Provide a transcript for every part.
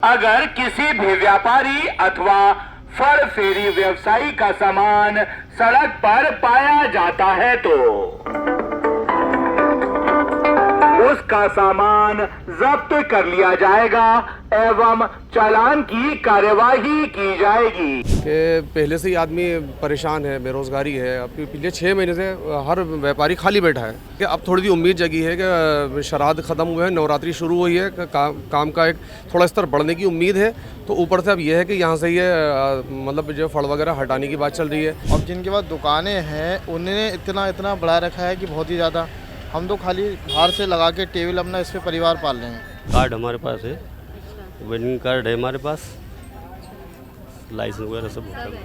अगर किसी भी व्यापारी अथवा फल फेरी व्यवसायी का सामान सड़क पर पाया जाता है तो उसका सामान जब्त कर लिया जाएगा एवं चालान की कार्यवाही की जाएगी। कि पहले से ही आदमी परेशान है, बेरोजगारी है। अब पिछले 6 महीने से हर व्यापारी खाली बैठा है कि अब थोड़ी सी उम्मीद जगी है कि श्राद्ध खत्म हुए हैं, नवरात्रि शुरू हुई है, काम का एक थोड़ा स्तर बढ़ने की उम्मीद है। तो ऊपर से अब ये है कि यहाँ से ये मतलब जो फल वगैरह हटाने की बात चल रही है। अब जिनके पास दुकानें हैं उन्होंने इतना बढ़ा रखा है कि बहुत ही ज़्यादा। हम तो खाली बाहर से लगा के टेबल अपना इस पे परिवार पाल रहे हैं। कार्ड हमारे पास है, वेडिंग कार्ड है हमारे पास, लाइसेंस वगैरह सब होता है।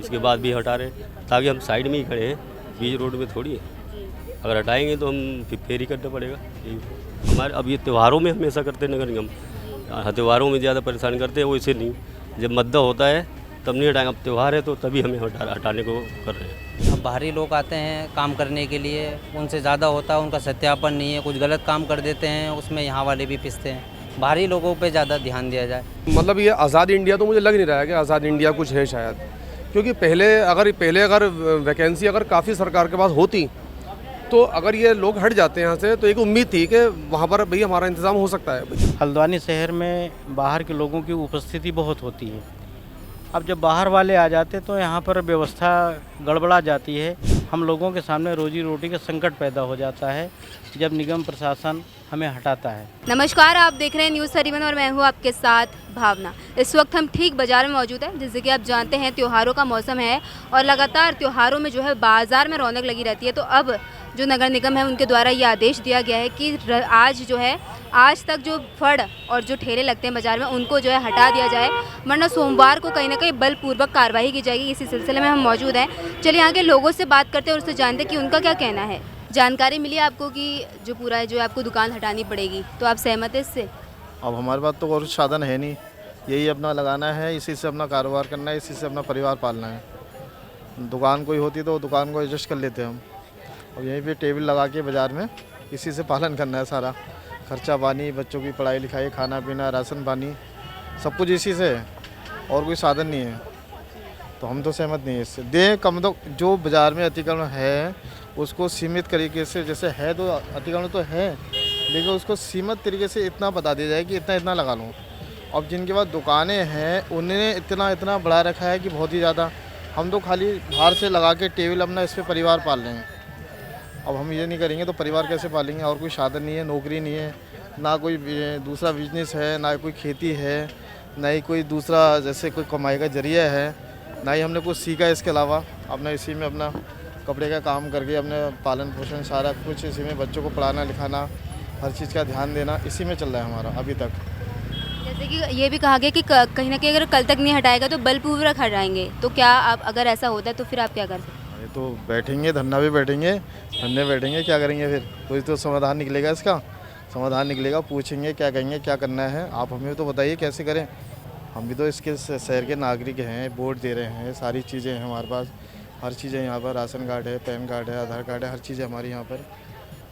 इसके बाद भी हटा रहे ताकि हम साइड में ही खड़े हैं, बीच रोड में थोड़ी है। अगर हटाएंगे तो हम फिर फेरी करना पड़ेगा। हमारे अब ये त्योहारों में हमेशा करते हैं नगर निगम, त्योहारों में ज़्यादा परेशान करते हैं, वो इसे नहीं। जब मद्दा होता है तब नहीं हटाएंगे, अब त्यौहार है तो तभी हमें हटाने को कर रहे हैं। अब बाहरी लोग आते हैं काम करने के लिए, उनसे ज़्यादा होता है, उनका सत्यापन नहीं है, कुछ गलत काम कर देते हैं, उसमें यहाँ वाले भी पिसते हैं। बाहरी लोगों पे ज़्यादा ध्यान दिया जाए। मतलब ये आज़ाद इंडिया तो मुझे लग नहीं रहा है कि आज़ाद इंडिया कुछ है शायद, क्योंकि पहले अगर वैकेंसी अगर काफ़ी सरकार के पास होती तो अगर ये लोग हट जाते हैं यहाँ से तो एक उम्मीद थी कि वहाँ पर भाई हमारा इंतज़ाम हो सकता है। हल्द्वानी शहर में बाहर के लोगों की उपस्थिति बहुत होती है। अब जब बाहर वाले आ जाते तो यहाँ पर व्यवस्था गड़बड़ा जाती है। हम लोगों के सामने रोजी रोटी का संकट पैदा हो जाता है जब निगम प्रशासन हमें हटाता है। नमस्कार, आप देख रहे हैं न्यूज़ 31 और मैं हूँ आपके साथ भावना। इस वक्त हम ठीक बाज़ार में मौजूद हैं। जैसे कि आप जानते हैं त्योहारों का मौसम है और लगातार त्योहारों में जो है बाज़ार में रौनक लगी रहती है। तो अब जो नगर निगम है उनके द्वारा ये आदेश दिया गया है कि आज तक जो फड़ और जो ठेले लगते हैं बाज़ार में उनको जो है हटा दिया जाए, वरना सोमवार को कहीं ना कहीं बलपूर्वक कार्रवाई की जाएगी। इसी सिलसिले में हम मौजूद हैं। चलिए यहाँ के लोगों से बात करते हैं और उससे जानते हैं कि उनका क्या कहना है। जानकारी मिली आपको कि जो आपको दुकान हटानी पड़ेगी, तो आप सहमत हैं इससे? अब हमारे पास तो और साधन है नहीं, यही अपना लगाना है, इसी से अपना कारोबार करना है, इसी से अपना परिवार पालना है। दुकान कोई होती तो दुकान को एडजस्ट कर लेते हम। अब यहीं पे टेबल लगा के बाज़ार में इसी से पालन करना है। सारा खर्चा पानी, बच्चों की पढ़ाई लिखाई, खाना पीना, राशन पानी, सब कुछ इसी से है और कोई साधन नहीं है। तो हम तो सहमत नहीं है इससे। दें कम तो जो बाज़ार में अतिक्रमण है उसको सीमित तरीके से, जैसे है तो अतिक्रमण तो है लेकिन उसको सीमित तरीके से इतना बता दिया जाए कि इतना लगा लूँ। अब जिनके पास दुकानें हैं उन्होंने इतना बढ़ा रखा है कि बहुत ही ज़्यादा। हम तो खाली बाहर से लगा के टेबल अपना इस पर परिवार पाल रहे हैं। अब हम ये नहीं करेंगे तो परिवार कैसे पालेंगे? और कोई साधन नहीं है, नौकरी नहीं है, ना कोई दूसरा बिजनेस है, ना कोई खेती है, ना ही कोई दूसरा जैसे कोई कमाई का जरिया है, ना ही हमने कुछ सीखा है इसके अलावा। अपना इसी में अपना कपड़े का काम करके अपने पालन पोषण सारा कुछ इसी में, बच्चों को पढ़ाना लिखाना, हर चीज़ का ध्यान देना इसी में चल रहा है हमारा अभी तक। जैसे कि ये भी कहा गया कि कहीं ना कहीं अगर कल तक नहीं हटाएगा तो बलपूर्वक हटाएंगे, तो क्या आप अगर ऐसा होता है तो फिर आप क्या कर सकते हैं? तो बैठेंगे, धरना भी बैठेंगे, क्या करेंगे फिर? कोई तो समाधान निकलेगा, इसका समाधान निकलेगा। पूछेंगे क्या करेंगे, क्या करना है, आप हमें तो बताइए कैसे करें। हम भी तो इसके शहर के नागरिक हैं, वोट दे रहे हैं, सारी चीज़ें हैं हमारे पास, हर चीज़ है यहाँ पर। राशन कार्ड है, पैन कार्ड है, आधार कार्ड है, हर चीज़ है हमारी यहाँ पर।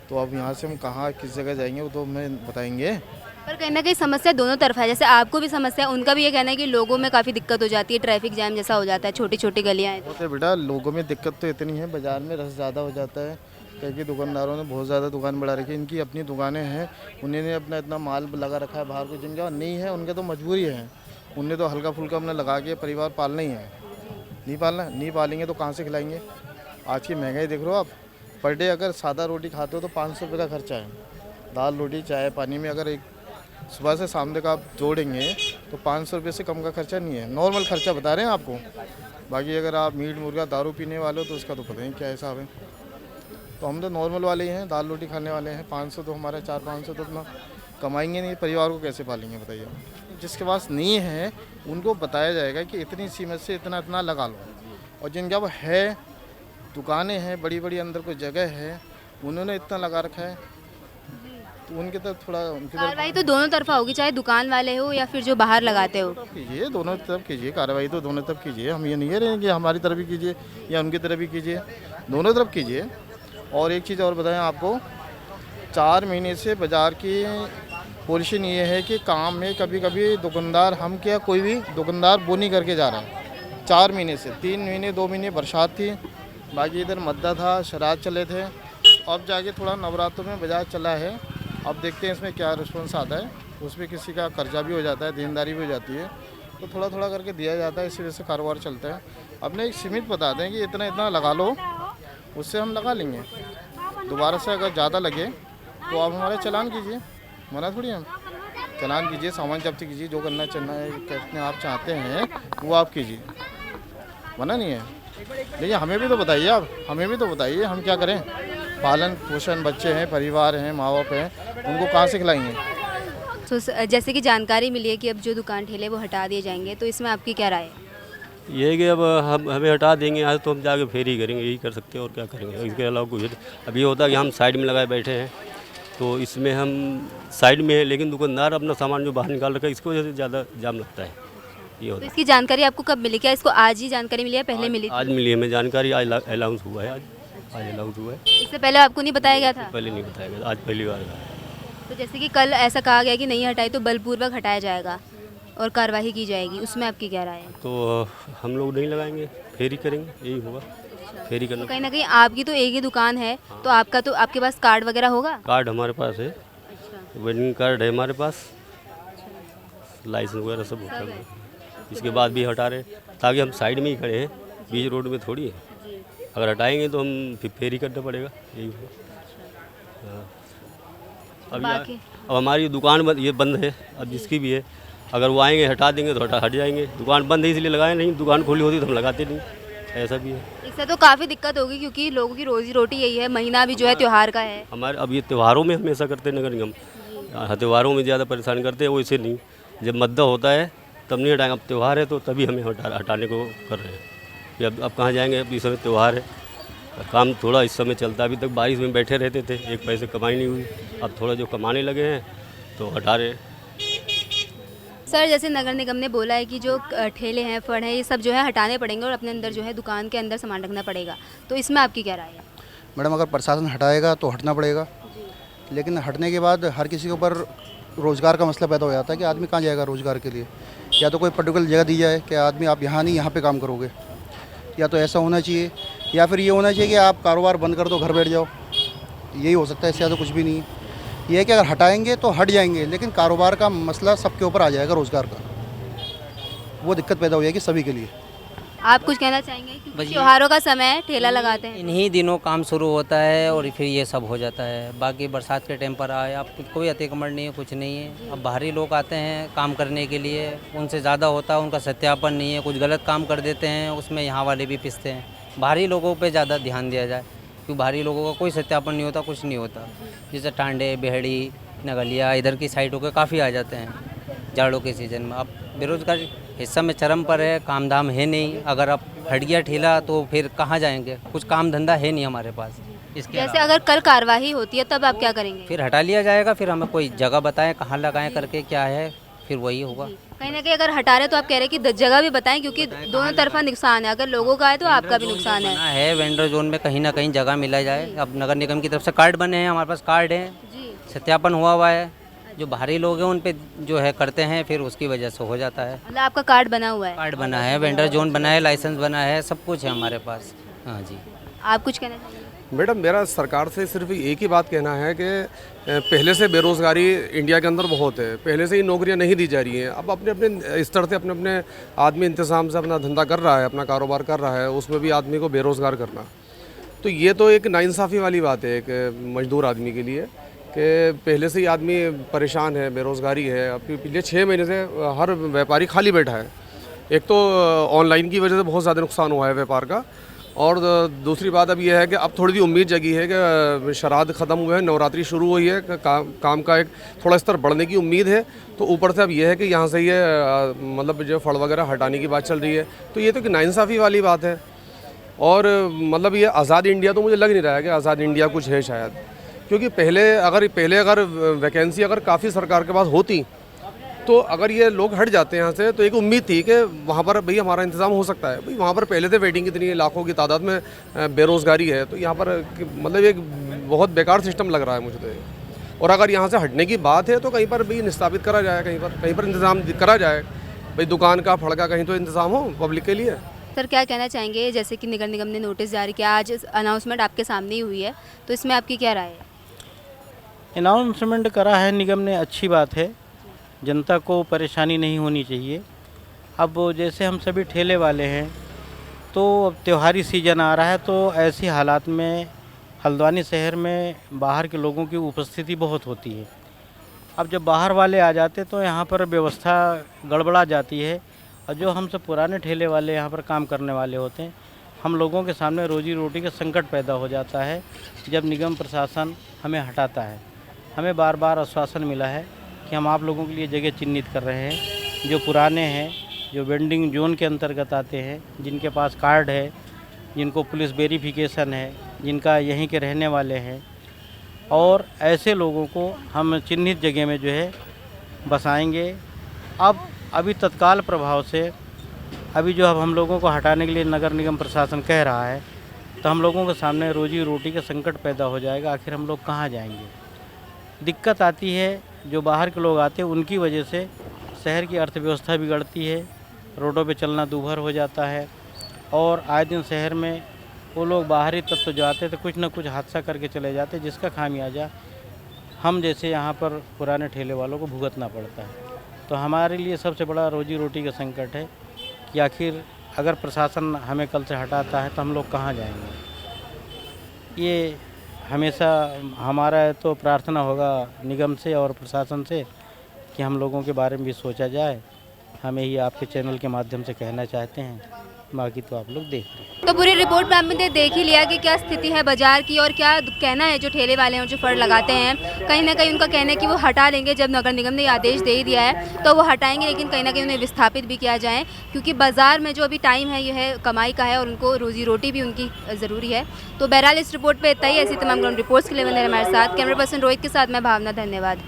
तो अब यहाँ से हम कहाँ किस जगह जाएंगे वो तो हमें बताएंगे। पर कहीं ना कहीं समस्या दोनों तरफ है। जैसे आपको भी समस्या है, उनका भी ये कहना है कि लोगों में काफ़ी दिक्कत हो जाती है, ट्रैफिक जैम जैसा हो जाता है, छोटी छोटी गलियाँ हैं। तो बेटा लोगों में दिक्कत तो इतनी है, बाज़ार में रस ज़्यादा हो जाता है क्योंकि दुकानदारों ने बहुत ज़्यादा दुकान बढ़ा रखी है। इनकी अपनी दुकानें हैं, उन्होंने अपना इतना माल लगा रखा है बाहर को। जिनके पास नहीं है उनके तो मजबूरी है, उन्हें तो हल्का फुल्का अपना लगा के परिवार पालना ही है। नहीं पालेंगे तो कहाँ से खिलाएंगे? आज की महंगाई देख रहे हो आप। पर डे अगर सादा रोटी खाते हो तो 500 रुपये का खर्चा है। दाल रोटी चाय पानी में अगर एक सुबह से शाम तक आप जोड़ेंगे तो 500 रुपये से कम का खर्चा नहीं है। नॉर्मल खर्चा बता रहे हैं आपको। बाकी अगर आप मीट मुर्गा दारू पीने वाले हो तो उसका तो पता नहीं क्या हिसाब है। तो हम तो नॉर्मल वाले ही हैं, दाल रोटी खाने वाले हैं। 500 तो हमारा 400-500 तो अपना कमाएंगे नहीं, परिवार को कैसे पालेंगे बताइए? जिसके पास नहीं है उनको बताया जाएगा कि इतनी सीमित से इतना लगा लो। और जिनके अब है दुकानें हैं, बड़ी अंदर कोई जगह है, उन्होंने इतना लगा रखा है तो उनकी तरफ थोड़ा कार्रवाई तो दोनों तरफा होगी, चाहे दुकान वाले हो या फिर जो बाहर लगाते हो। कीजिए, दोनों तरफ कीजिए कार्रवाई, तो दोनों तरफ कीजिए। हम ये नहीं कह रहे हैं कि हमारी तरफ भी कीजिए या उनकी तरफ भी कीजिए, दोनों तरफ कीजिए। और एक चीज़ और बताएं आपको, 4 महीने से बाज़ार की पॉलिशन ये है कि काम में कभी कभी दुकानदार, हम क्या कोई भी दुकानदार बोनी करके जा रहे हैं 4 महीने से, 3 महीने 2 महीने बरसात थी, बाकी इधर मद्दा था, शराब चले थे। अब जाके थोड़ा नवरात्रों में बाजार चला है, अब देखते हैं इसमें क्या रिस्पॉन्स आता है। उसमें किसी का कर्जा भी हो जाता है, देनदारी भी हो जाती है, तो थोड़ा थोड़ा करके दिया जाता है, इसी वजह से कारोबार चलता है। अपने एक सीमित बता दें कि इतना इतना लगा लो, उससे हम लगा लेंगे। दोबारा से अगर ज़्यादा लगे तो आप हमारा चालान कीजिए, मना थोड़ी हम। चालान कीजिए, सामान जब्त कीजिए, जो करना करना आप चाहते हैं वो आप कीजिए, मना नहीं है। लेकिन हमें भी तो बताइए, आप हमें भी तो बताइए, हम क्या करें? पालन पोषण, बच्चे हैं, परिवार हैं, माँ बाप हैं, उनको कहाँ से खिलाएंगे? तो जैसे कि जानकारी मिली है कि अब जो दुकान ठेले वो हटा दिए जाएंगे, तो इसमें आपकी क्या राय है? ये है कि अब हम हमें हटा देंगे आज, तो हम जाके फेरी करेंगे, यही कर सकते हैं और क्या करेंगे। इसके अलावा कुछ अब ये होता है कि हम साइड में लगाए बैठे हैं, तो इसमें हम साइड में है, लेकिन दुकानदार अपना सामान जो बाहर निकाल रखा है, इसकी वजह से ज़्यादा जाम लगता है। ये तो होता है। इसकी जानकारी आपको कब मिली? क्या इसको आज ही जानकारी मिली है, पहले मिली थी? आज मिली है हमें जानकारी, आज अनाउंस हुआ है, आज अनाउंस हुआ है। इससे पहले आपको नहीं बताया गया था? पहले नहीं बताया गया, आज पहली बार आया। तो जैसे कि कल ऐसा कहा गया कि नहीं हटाई तो बलपूर्वक हटाया जाएगा और कार्रवाई की जाएगी, उसमें आपकी क्या राय है? तो हम लोग नहीं लगाएंगे, फेरी करेंगे, यही होगा, फेरी तो करना। कहीं ना कहीं आपकी तो एक ही दुकान है, तो आपका तो आपके पास कार्ड वगैरह होगा? कार्ड हमारे पास है, वेडिंग कार्ड है हमारे पास, लाइसेंस वगैरह सब होता है। इसके बाद भी हटा रहे, ताकि हम साइड में ही खड़े हैं, बीच रोड में थोड़ी है। अगर हटाएंगे तो हम फिर फेरी करना पड़ेगा, यही होगा। हाँ। बाकी अब हमारी दुकान ये बंद है, अब जिसकी भी है, अगर वो आएंगे हटा देंगे तो हट जाएंगे। दुकान बंद है इसलिए लगाए नहीं, दुकान खुली होती तो हम लगाते नहीं, ऐसा भी है। इससे तो काफ़ी दिक्कत होगी, क्योंकि लोगों की रोजी रोटी यही है, महीना भी जो है त्योहार का है। हमारे अब ये त्योहारों में हमेशा करते नगर निगम, त्योहारों में ज़्यादा परेशान करते हैं, वो इसे नहीं। जब मद्दा होता है तब नहीं हटाएंगे, अब त्यौहार है तो तभी हमें हटाने को कर रहे हैं कि अब कहाँ जाएंगे, अब इस समय त्यौहार है, काम थोड़ा इस समय चलता है। अभी तक बारिश में बैठे रहते थे, एक पैसे कमाई नहीं हुई, अब थोड़ा जो कमाने लगे हैं तो हटा रहे हैं। सर, जैसे नगर निगम ने बोला है कि जो ठेले हैं, फड़ हैं, ये सब जो है हटाने पड़ेंगे और अपने अंदर जो है दुकान के अंदर सामान रखना पड़ेगा, तो इसमें आपकी क्या राय है? मैडम, अगर प्रशासन हटाएगा तो हटना पड़ेगा, लेकिन हटने के बाद हर किसी के ऊपर रोज़गार का मसला पैदा हो जाता है कि आदमी कहाँ जाएगा रोज़गार के लिए। या तो कोई पर्टिकुलर जगह दी जाए कि आदमी आप यहाँ नहीं यहाँ पे काम करोगे, या तो ऐसा होना चाहिए, या फिर ये होना चाहिए कि आप कारोबार बंद कर दो, घर बैठ जाओ, यही हो सकता है। इससे ज़्यादा कुछ भी नहीं है। ये है कि अगर हटाएंगे तो हट जाएंगे, लेकिन कारोबार का मसला सबके ऊपर आ जाएगा, रोज़गार का वो दिक्कत पैदा हो जाएगी सभी के लिए। आप कुछ कहना चाहेंगे? क्योंकि त्योहारों का समय है, ठेला लगाते हैं। इन्हीं दिनों काम शुरू होता है और फिर ये सब हो जाता है। बाकी बरसात के टाइम पर आए, अब कोई अतिक्रमण नहीं है, कुछ नहीं है। अब बाहरी लोग आते हैं काम करने के लिए, उनसे ज़्यादा होता है, उनका सत्यापन नहीं है, कुछ गलत काम कर देते हैं, उसमें यहाँ वाले भी पिसते हैं। बाहरी लोगों पे ज़्यादा ध्यान दिया जाए, क्योंकि बाहरी लोगों का कोई सत्यापन नहीं होता, कुछ नहीं होता। जैसे टांडे, बेहड़ी, नगलिया, इधर की साइडों के काफ़ी आ जाते हैं जाड़ों के सीज़न में। अब बेरोज़गारी इस समय चरम पर है, काम धाम है नहीं। अगर अब हट गया ठेला तो फिर कहाँ जाएंगे, कुछ काम धंधा है नहीं हमारे पास। इसके जैसे अगर कल कार्रवाई होती है तब आप क्या करेंगे? फिर हटा लिया जाएगा, फिर हमें कोई जगह बताएं कहाँ लगाएं करके, क्या है, फिर वही होगा। कहीं ना कहीं अगर हटा रहे तो आप कह रहे हैं कि जगह भी बताएं, क्योंकि दोनों तरफा नुकसान है। अगर लोगों का है तो आपका भी नुकसान है। है वेंडर जोन में कहीं ना कहीं जगह मिला जाए। अब नगर निगम की तरफ से कार्ड बने हैं, हमारे पास कार्ड है, सत्यापन हुआ है। जो बाहरी लोग हैं उन पे जो है करते हैं, फिर उसकी वजह से हो जाता है। मतलब आपका कार्ड बना हुआ है? कार्ड बना है, वेंडर जोन बना है, लाइसेंस बना है, सब कुछ है हमारे पास। हाँ जी। आप कुछ कहना चाहेंगे? मैडम, मेरा सरकार से सिर्फ एक ही बात कहना है कि पहले से बेरोज़गारी इंडिया के अंदर बहुत है, पहले से ही नौकरियां नहीं दी जा रही हैं। अब अपने अपने स्तर से अपने अपने आदमी इंतज़ाम से अपना धंधा कर रहा है, अपना कारोबार कर रहा है, उसमें भी आदमी को बेरोज़गार करना, तो ये तो एक नाइंसाफ़ी वाली बात है एक मजदूर आदमी के लिए, कि पहले से ही आदमी परेशान है, बेरोज़गारी है। अब पिछले 6 महीने से हर व्यापारी खाली बैठा है। एक तो ऑनलाइन की वजह से बहुत ज़्यादा नुकसान हुआ है व्यापार का, और दूसरी बात अब यह है कि अब थोड़ी सी उम्मीद जगी है कि श्राद्ध ख़त्म हुए हैं, नवरात्रि शुरू हुई है, काम का एक थोड़ा स्तर बढ़ने की उम्मीद है। तो ऊपर से अब यह है कि यहाँ से ये मतलब जो फड़ वगैरह हटाने की बात चल रही है, तो ये तो कि नाइंसाफ़ी वाली बात है। और मतलब ये आज़ाद इंडिया तो मुझे लग नहीं रहा है कि आज़ाद इंडिया कुछ है शायद, क्योंकि पहले अगर वैकेंसी अगर काफ़ी सरकार के पास होती, तो अगर ये लोग हट जाते हैं यहाँ से, तो एक उम्मीद थी कि वहाँ पर भाई हमारा इंतज़ाम हो सकता है। भाई वहाँ पर पहले से वेटिंग कितनी लाखों की तादाद में बेरोज़गारी है, तो यहाँ पर मतलब एक बहुत बेकार सिस्टम लग रहा है मुझे तो। और अगर यहाँ से हटने की बात है तो कहीं पर भी निस्ताबित करा जाए, कहीं पर इंतज़ाम करा जाए, भाई दुकान का फड़ का कहीं तो इंतज़ाम हो पब्लिक के लिए। सर क्या कहना चाहेंगे, जैसे कि नगर निगम ने नोटिस जारी किया, आज अनाउंसमेंट आपके सामने ही हुई है, तो इसमें आपकी क्या राय है? अनाउंसमेंट करा है निगम ने, अच्छी बात है, जनता को परेशानी नहीं होनी चाहिए। अब जैसे हम सभी ठेले वाले हैं तो अब त्योहारी सीज़न आ रहा है, तो ऐसी हालात में हल्द्वानी शहर में बाहर के लोगों की उपस्थिति बहुत होती है। अब जब बाहर वाले आ जाते तो यहाँ पर व्यवस्था गड़बड़ा जाती है, और जो हम सब पुराने ठेले वाले यहाँ पर काम करने वाले होते हैं, हम लोगों के सामने रोजी रोटी का संकट पैदा हो जाता है जब निगम प्रशासन हमें हटाता है। हमें बार बार आश्वासन मिला है कि हम आप लोगों के लिए जगह चिन्हित कर रहे हैं, जो पुराने हैं, जो वेंडिंग जोन के अंतर्गत आते हैं, जिनके पास कार्ड है, जिनको पुलिस वेरिफिकेशन है, जिनका यहीं के रहने वाले हैं, और ऐसे लोगों को हम चिन्हित जगह में जो है बसाएंगे। अब अभी तत्काल प्रभाव से अभी जो अब हम लोगों को हटाने के लिए नगर निगम प्रशासन कह रहा है, तो हम लोगों के सामने रोजी रोटी का संकट पैदा हो जाएगा। आखिर हम लोग कहाँ जाएंगे? दिक्कत आती है, जो बाहर के लोग आते हैं उनकी वजह से शहर की अर्थव्यवस्था बिगड़ती है, रोडों पे चलना दूभर हो जाता है, और आए दिन शहर में वो लोग बाहरी तत्व जो आते तो कुछ ना कुछ हादसा करके चले जाते, जिसका खामियाजा हम जैसे यहाँ पर पुराने ठेले वालों को भुगतना पड़ता है। तो हमारे लिए सबसे बड़ा रोजी रोटी का संकट है कि आखिर अगर प्रशासन हमें कल से हटाता है तो हम लोग कहाँ जाएंगे। ये हमेशा हमारा तो प्रार्थना होगा निगम से और प्रशासन से कि हम लोगों के बारे में भी सोचा जाए। हमें ये आपके चैनल के माध्यम से कहना चाहते हैं, बाकी तो आप लोग देख रहे हैं। तो पूरी रिपोर्ट में आपने देख ही लिया कि क्या स्थिति है बाजार की, और क्या कहना है जो ठेले वाले हैं और जो फड़ लगाते हैं। कहीं ना कहीं उनका कहना है कि वो हटा लेंगे, जब नगर निगम ने आदेश दे ही दिया है तो वो हटाएंगे, लेकिन कहीं ना कहीं उन्हें विस्थापित भी किया जाए, क्योंकि बाज़ार में जो अभी टाइम है यह है कमाई का है, और उनको रोजी रोटी भी उनकी ज़रूरी है। तो बहरहाल इस रिपोर्ट पर इतना ही। ऐसी तमाम ग्राउंड रिपोर्ट्स के लिए बने हमारे साथ कैमरा पर्सन रोहित के साथ मैं भावना। धन्यवाद।